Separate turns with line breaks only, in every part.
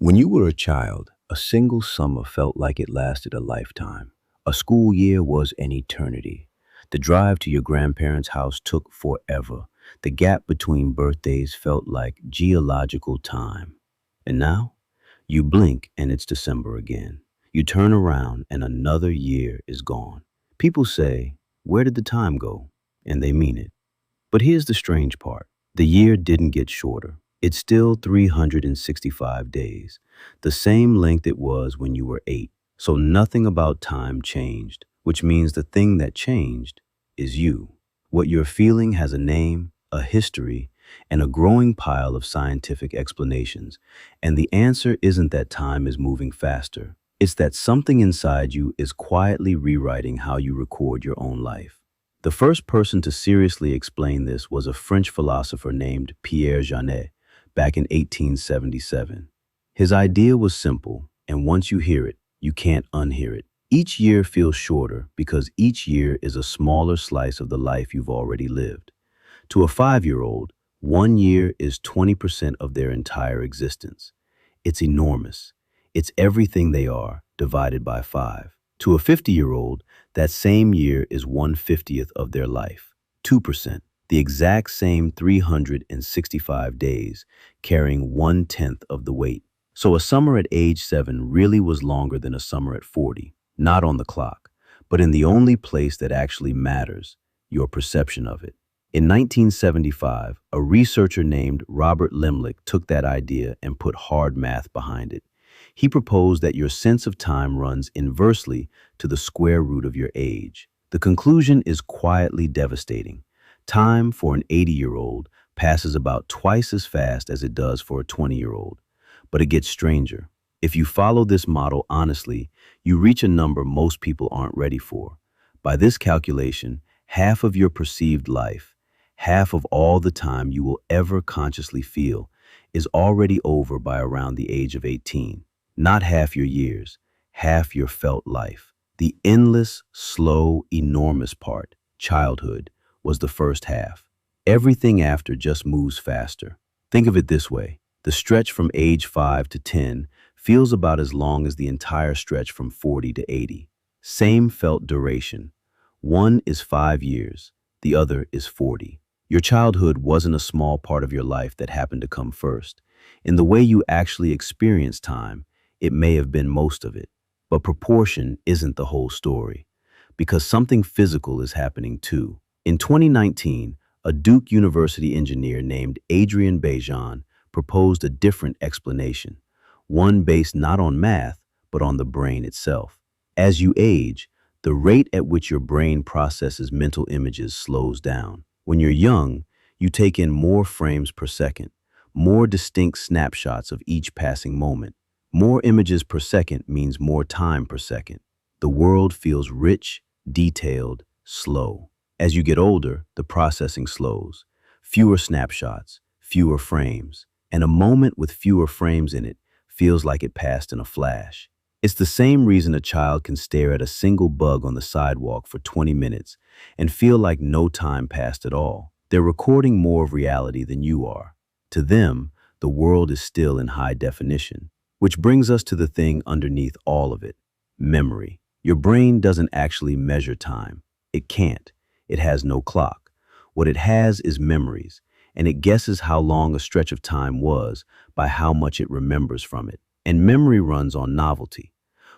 When you were a child, a single summer felt like it lasted a lifetime. A school year was an eternity. The drive to your grandparents' house took forever. The gap between birthdays felt like geological time. And now, you blink and it's December again. You turn around and another year is gone. People say, "Where did the time go?" And they mean it. But here's the strange part. The year didn't get shorter. It's still 365 days, the same length it was when you were 8. So nothing about time changed, which means the thing that changed is you. What you're feeling has a name, a history, and a growing pile of scientific explanations. And the answer isn't that time is moving faster. It's that something inside you is quietly rewriting how you record your own life. The first person to seriously explain this was a French philosopher named Pierre Janet back in 1877. His idea was simple, and once you hear it, you can't unhear it. Each year feels shorter because each year is a smaller slice of the life you've already lived. To a 5-year-old, 1 year is 20% of their entire existence. It's enormous. It's everything they are divided by 5. To a 50-year-old, that same year is 1/50th of their life, 2%, the exact same 365 days, carrying 1/10 of the weight. So a summer at age 7 really was longer than a summer at 40, not on the clock, but in the only place that actually matters, your perception of it. In 1975, a researcher named Robert Lemlich took that idea and put hard math behind it. He proposed that your sense of time runs inversely to the square root of your age. The conclusion is quietly devastating. Time for an 80-year-old passes about twice as fast as it does for a 20-year-old. But it gets stranger. If you follow this model honestly, you reach a number most people aren't ready for. By this calculation, half of your perceived life, half of all the time you will ever consciously feel, is already over by around the age of 18. Not half your years, half your felt life. The endless, slow, enormous part, childhood, was the first half. Everything after just moves faster. Think of it this way. The stretch from age 5 to 10 feels about as long as the entire stretch from 40 to 80. Same felt duration. One is 5 years, the other is 40. Your childhood wasn't a small part of your life that happened to come first. In the way you actually experience time, it may have been most of it. But proportion isn't the whole story, because something physical is happening too. In 2019, a Duke University engineer named Adrian Bejan proposed a different explanation, one based not on math, but on the brain itself. As you age, the rate at which your brain processes mental images slows down. When you're young, you take in more frames per second, more distinct snapshots of each passing moment. More images per second means more time per second. The world feels rich, detailed, slow. As you get older, the processing slows. Fewer snapshots, fewer frames, and a moment with fewer frames in it feels like it passed in a flash. It's the same reason a child can stare at a single bug on the sidewalk for 20 minutes and feel like no time passed at all. They're recording more of reality than you are. To them, the world is still in high definition. Which brings us to the thing underneath all of it, memory. Your brain doesn't actually measure time. It can't. It has no clock. What it has is memories, and it guesses how long a stretch of time was by how much it remembers from it. And memory runs on novelty.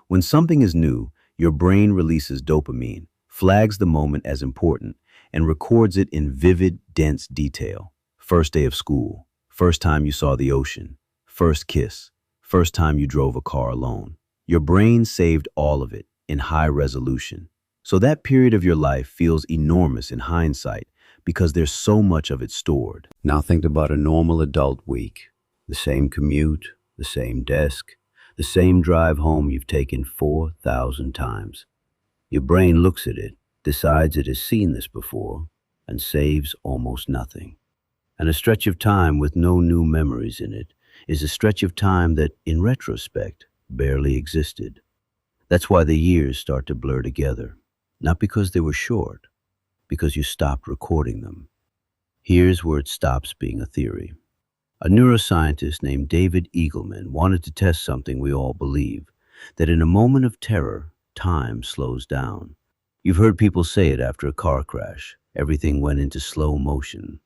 When something is new, your brain releases dopamine, flags the moment as important, and records it in vivid, dense detail. First day of school, first time you saw the ocean, first kiss, first time you drove a car alone. Your brain saved all of it in high resolution. So that period of your life feels enormous in hindsight because there's so much of it stored. Now think about a normal adult week. The same commute, the same desk, the same drive home you've taken 4,000 times. Your brain looks at it, decides it has seen this before, and saves almost nothing. And a stretch of time with no new memories in it is a stretch of time that, in retrospect, barely existed. That's why the years start to blur together, not because they were short, because you stopped recording them. Here's where it stops being a theory. A neuroscientist named David Eagleman wanted to test something we all believe, that in a moment of terror, time slows down. You've heard people say it after a car crash. Everything went into slow motion.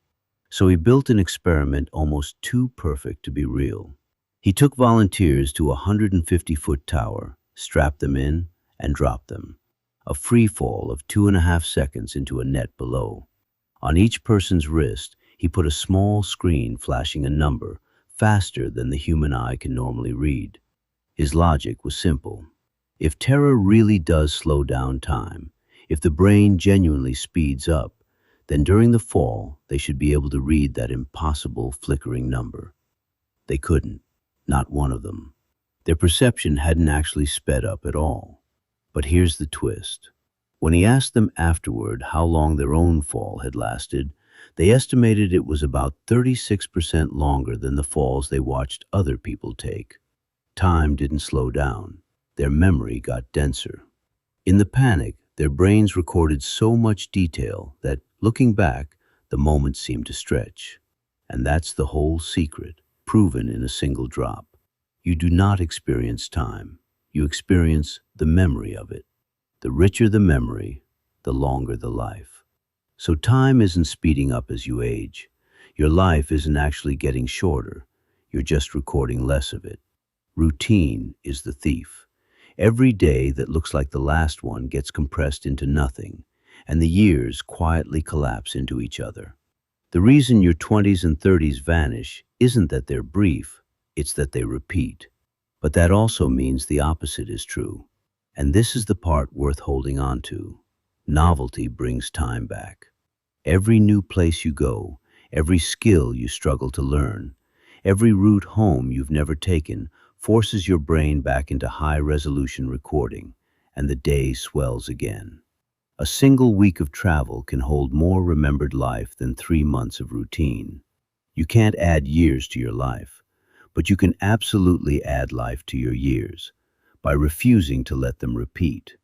So he built an experiment almost too perfect to be real. He took volunteers to a 150-foot tower, strapped them in, and dropped them. A free fall of 2.5 seconds into a net below. On each person's wrist, he put a small screen flashing a number faster than the human eye can normally read. His logic was simple. If terror really does slow down time, if the brain genuinely speeds up, then during the fall, they should be able to read that impossible flickering number. They couldn't, not one of them. Their perception hadn't actually sped up at all. But here's the twist. When he asked them afterward how long their own fall had lasted, they estimated it was about 36% longer than the falls they watched other people take. Time didn't slow down. Their memory got denser. In the panic, their brains recorded so much detail that, looking back, the moment seemed to stretch. And that's the whole secret, proven in a single drop. You do not experience time. You experience the memory of it. The richer the memory, the longer the life. So time isn't speeding up as you age. Your life isn't actually getting shorter. You're just recording less of it. Routine is the thief. Every day that looks like the last one gets compressed into nothing, and the years quietly collapse into each other. The reason your 20s and 30s vanish isn't that they're brief, it's that they repeat. But that also means the opposite is true. And this is the part worth holding on to. Novelty brings time back. Every new place you go, every skill you struggle to learn, every route home you've never taken forces your brain back into high-resolution recording, and the day swells again. A single week of travel can hold more remembered life than 3 months of routine. You can't add years to your life, but you can absolutely add life to your years by refusing to let them repeat.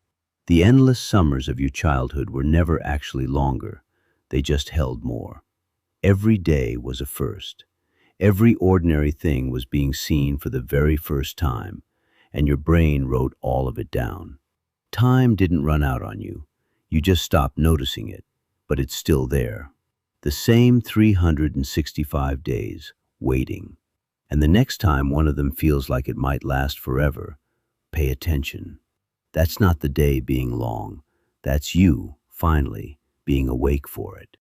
The endless summers of your childhood were never actually longer. They just held more. Every day was a first. Every ordinary thing was being seen for the very first time, and your brain wrote all of it down. Time didn't run out on you. You just stopped noticing it, but it's still there. The same 365 days, waiting. And the next time one of them feels like it might last forever, pay attention. That's not the day being long. That's you, finally, being awake for it.